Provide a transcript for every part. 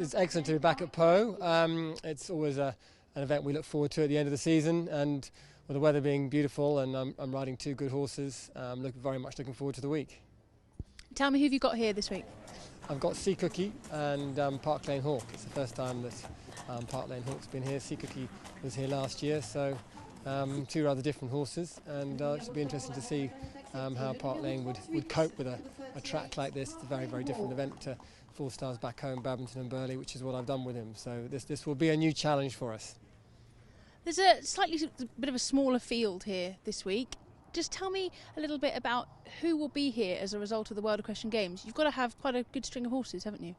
It's excellent to be back at Pau. It's always an event we look forward to at the end of the season, and with the weather being beautiful and I'm riding two good horses, very much looking forward to the week. Tell me who have you got here this week? I've got Seacookie and Parklane Hawk. It's the first time that Parklane Hawk's been here. Seacookie was here last year, so two rather different horses, and it should be interesting to see how Parklane would cope with a track like this. It's a very, very different event to 4 Stars back home, Badminton and Burghley, which is what I've done with him. So this will be a new challenge for us. There's a slightly bit of a smaller field here this week. Just tell me a little bit about who will be here as a result of the World Equestrian Games. You've got to have quite a good string of horses, haven't you?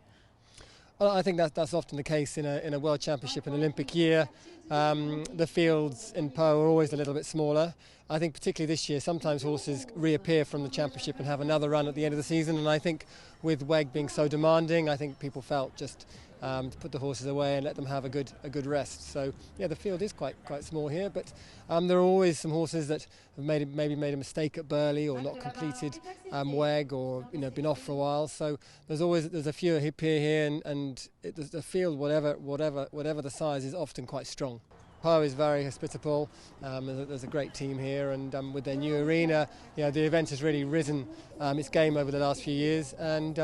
Well, I think that's often the case in a World Championship and Olympic year. The fields in Pau are always a little bit smaller. I think particularly this year, sometimes horses reappear from the championship and have another run at the end of the season. And I think with WEG being so demanding, I think people felt just to put the horses away and let them have a good rest. So yeah, the field is quite small here, but there are always some horses that have maybe made a mistake at Burghley or not completed WEG, or been off for a while. So there's a few who appear here, and the field, whatever the size, is often quite strong. Pau is very hospitable. There's a great team here, and with their new arena, the event has really risen its game over the last few years, and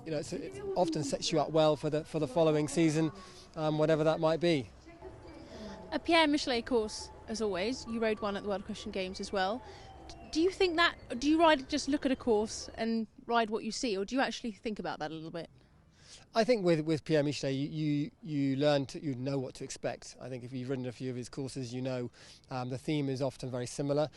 it often sets you up well for the following season, whatever that might be. A Pierre Michelet course, as always. You rode one at the World Equestrian Games as well. Do you think that? Do you just look at a course and ride what you see, or do you actually think about that a little bit? I think with Pierre Michelet, you know what to expect. I think if you've ridden a few of his courses, the theme is often very similar.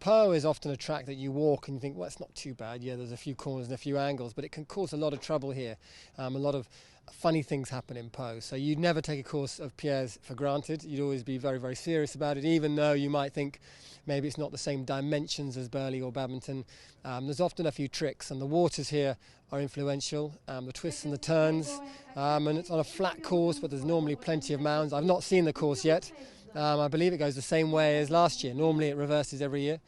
Pau is often a track that you walk and you think, well, it's not too bad. Yeah, there's a few corners and a few angles, but it can cause a lot of trouble here. A lot of funny things happen in Pau. So you'd never take a course of Pierre's for granted. You'd always be very, very serious about it, even though you might think maybe it's not the same dimensions as Burghley or Badminton. There's often a few tricks, and the waters here are influential, the twists and the turns, and it's on a flat course, but there's normally plenty of mounds. I've not seen the course yet. I believe it goes the same way as last year. Normally it reverses every year.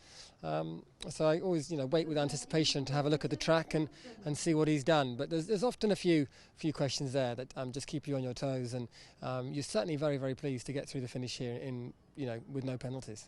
So I always wait with anticipation to have a look at the track and see what he's done. But there's often a few questions there that just keep you on your toes, and you're certainly very, very pleased to get through the finish here with no penalties.